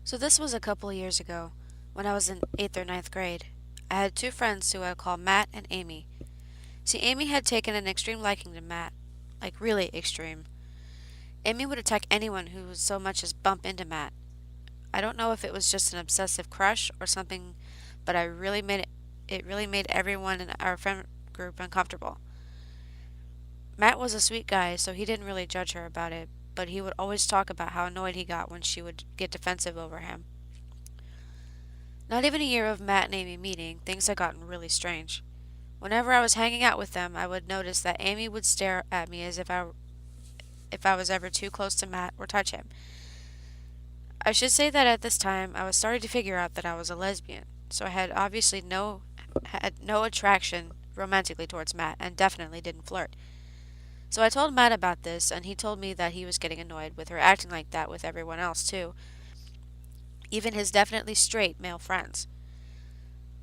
So this was a couple of years ago, when I was in 8th or ninth grade. I had two friends who I called Matt and Amy. See, Amy had taken an extreme liking to Matt. Like, really extreme. Amy would attack anyone who would so much as bump into Matt. I don't know if it was just an obsessive crush or something, but it really made everyone in our friend group uncomfortable. Matt was a sweet guy, so he didn't really judge her about it, but he would always talk about how annoyed he got when she would get defensive over him. Not even a year of Matt and Amy meeting, things had gotten really strange. Whenever I was hanging out with them, I would notice that Amy would stare at me as if I was ever too close to Matt or touch him. I should say that at this time I was starting to figure out that I was a lesbian, so I had no attraction romantically towards Matt and definitely didn't flirt. So I told Matt about this, and he told me that he was getting annoyed with her acting like that with everyone else too, even his definitely straight male friends.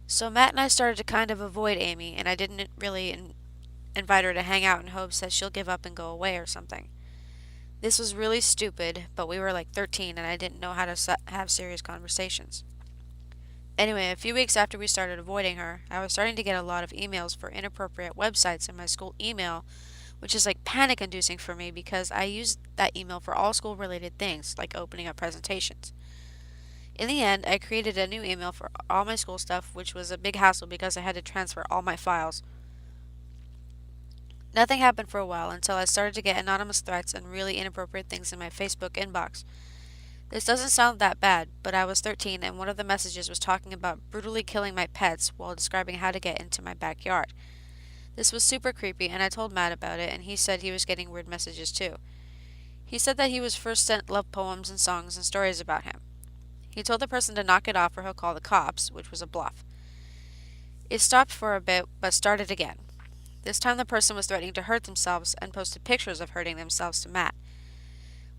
So Matt and I started to kind of avoid Amy, and I didn't really invite her to hang out in hopes that she'll give up and go away or something. This was really stupid, but we were like 13 and I didn't know how to have serious conversations. Anyway, a few weeks after we started avoiding her, I was starting to get a lot of emails for inappropriate websites in my school email, which is like panic inducing for me because I used that email for all school related things, like opening up presentations. In the end, I created a new email for all my school stuff, which was a big hassle because I had to transfer all my files. Nothing happened for a while until I started to get anonymous threats and really inappropriate things in my Facebook inbox. This doesn't sound that bad, but I was 13 and one of the messages was talking about brutally killing my pets while describing how to get into my backyard. This was super creepy and I told Matt about it and he said he was getting weird messages too. He said that he was first sent love poems and songs and stories about him. He told the person to knock it off or he'll call the cops, which was a bluff. It stopped for a bit, but started again. This time the person was threatening to hurt themselves and posted pictures of hurting themselves to Matt.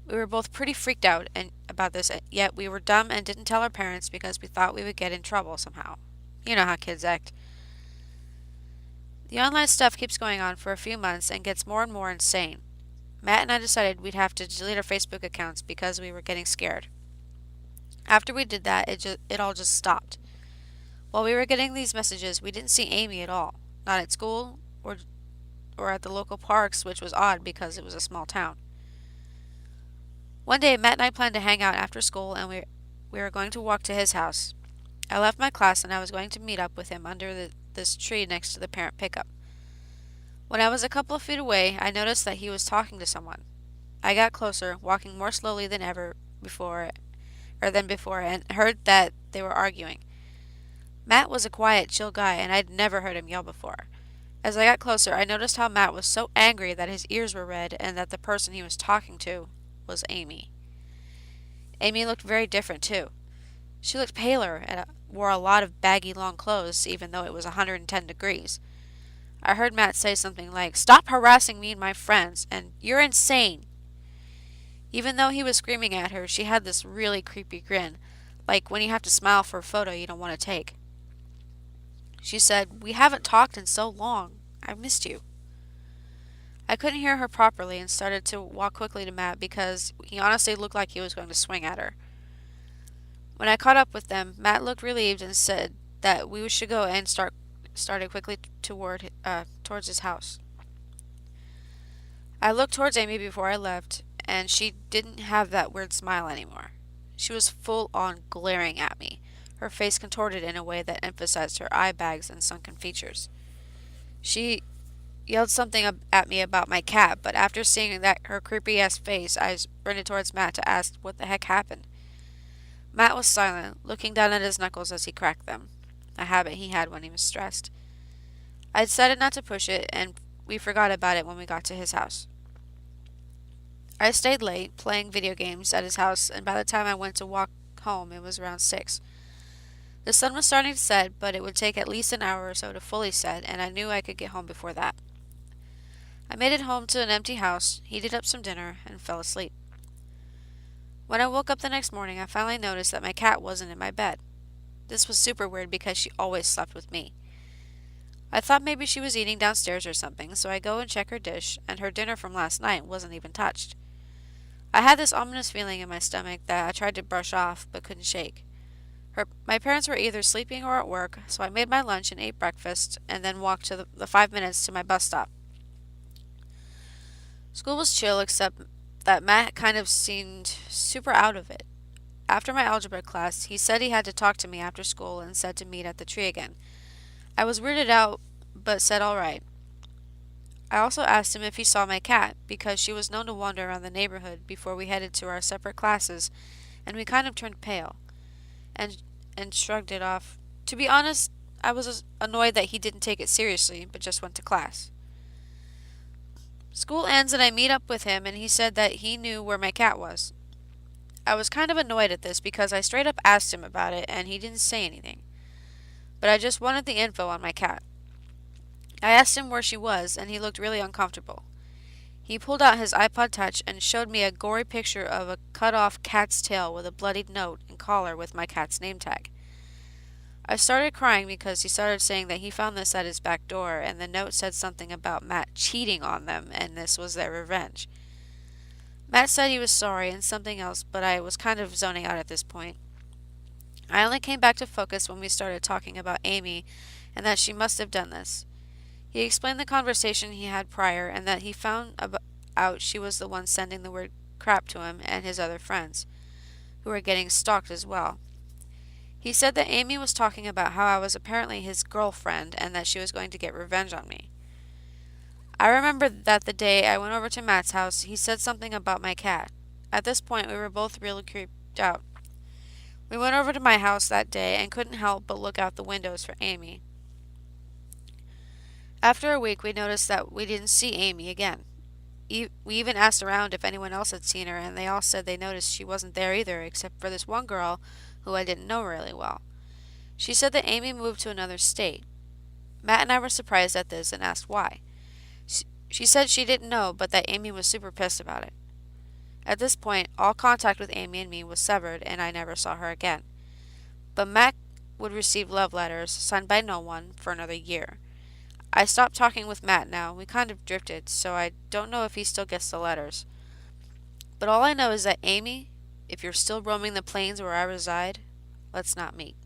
We were both pretty freaked out about this, yet we were dumb and didn't tell our parents because we thought we would get in trouble somehow. You know how kids act. The online stuff keeps going on for a few months and gets more and more insane. Matt and I decided we'd have to delete our Facebook accounts because we were getting scared. After we did that, it all just stopped. While we were getting these messages, we didn't see Amy at all, not at school or at the local parks, which was odd because it was a small town. One day, Matt and I planned to hang out after school, and we were going to walk to his house. I left my class, and I was going to meet up with him under this tree next to the parent pickup. When I was a couple of feet away, I noticed that he was talking to someone. I got closer, walking more slowly than before, and heard that they were arguing. Matt was a quiet, chill guy, and I'd never heard him yell before. As I got closer, I noticed how Matt was so angry that his ears were red and that the person he was talking to was Amy. Amy looked very different, too. She looked paler and wore a lot of baggy long clothes, even though it was 110 degrees. I heard Matt say something like, "Stop harassing me and my friends," and "You're insane." Even though he was screaming at her, she had this really creepy grin, like when you have to smile for a photo you don't want to take. She said, "We haven't talked in so long. I missed you." I couldn't hear her properly and started to walk quickly to Matt because he honestly looked like he was going to swing at her. When I caught up with them, Matt looked relieved and said that we should go and started quickly towards his house. I looked towards Amy before I left, and she didn't have that weird smile anymore. She was full on glaring at me, her face contorted in a way that emphasized her eye bags and sunken features. She yelled something at me about my cat, but after seeing her creepy-ass face, I sprinted towards Matt to ask what the heck happened. Matt was silent, looking down at his knuckles as he cracked them, a habit he had when he was stressed. I decided not to push it, and we forgot about it when we got to his house. I stayed late, playing video games at his house, and by the time I went to walk home, it was around 6. The sun was starting to set, but it would take at least an hour or so to fully set, and I knew I could get home before that. I made it home to an empty house, heated up some dinner, and fell asleep. When I woke up the next morning, I finally noticed that my cat wasn't in my bed. This was super weird because she always slept with me. I thought maybe she was eating downstairs or something, so I go and check her dish, and her dinner from last night wasn't even touched. I had this ominous feeling in my stomach that I tried to brush off but couldn't shake. My parents were either sleeping or at work, so I made my lunch and ate breakfast and then walked to the 5 minutes to my bus stop. School was chill, except that Matt kind of seemed super out of it. After my algebra class, he said he had to talk to me after school and said to meet at the tree again. I was weirded out, but said alright. I also asked him if he saw my cat, because she was known to wander around the neighborhood before we headed to our separate classes, and we kind of turned pale, and, and shrugged it off. To be honest, I was annoyed that he didn't take it seriously, but just went to class. School ends and I meet up with him, and he said that he knew where my cat was. I was kind of annoyed at this because I straight up asked him about it and he didn't say anything. But I just wanted the info on my cat. I asked him where she was and he looked really uncomfortable. He pulled out his iPod Touch and showed me a gory picture of a cut off cat's tail with a bloodied note and collar with my cat's name tag. I started crying because he started saying that he found this at his back door and the note said something about Matt cheating on them and this was their revenge. Matt said he was sorry and something else, but I was kind of zoning out at this point. I only came back to focus when we started talking about Amy and that she must have done this. He explained the conversation he had prior and that he found out she was the one sending the word crap to him and his other friends, who were getting stalked as well. He said that Amy was talking about how I was apparently his girlfriend and that she was going to get revenge on me. I remember that the day I went over to Matt's house, he said something about my cat. At this point, we were both really creeped out. We went over to my house that day and couldn't help but look out the windows for Amy. After a week, we noticed that we didn't see Amy again. We even asked around if anyone else had seen her, and they all said they noticed she wasn't there either, except for this one girl who I didn't know really well. She said that Amy moved to another state. Matt and I were surprised at this and asked why. She said she didn't know, but that Amy was super pissed about it. At this point, all contact with Amy and me was severed, and I never saw her again. But Matt would receive love letters, signed by no one, for another year. I stopped talking with Matt now. We kind of drifted, so I don't know if he still gets the letters. But all I know is that Amy, if you're still roaming the plains where I reside, let's not meet.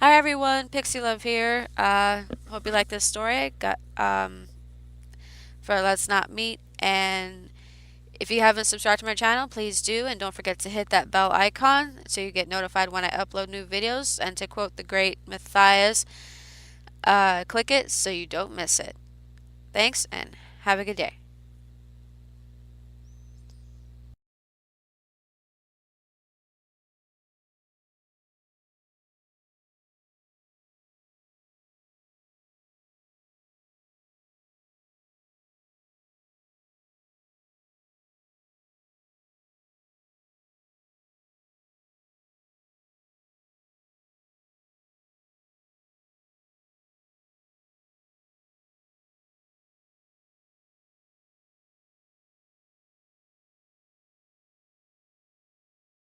Hi everyone, Pixie Love here. Hope you like this story. I got for Let's Not Meet, and if you haven't subscribed to my channel, please do, and don't forget to hit that bell icon so you get notified when I upload new videos, and to quote the great Matthias, click it so you don't miss it. Thanks, and have a good day.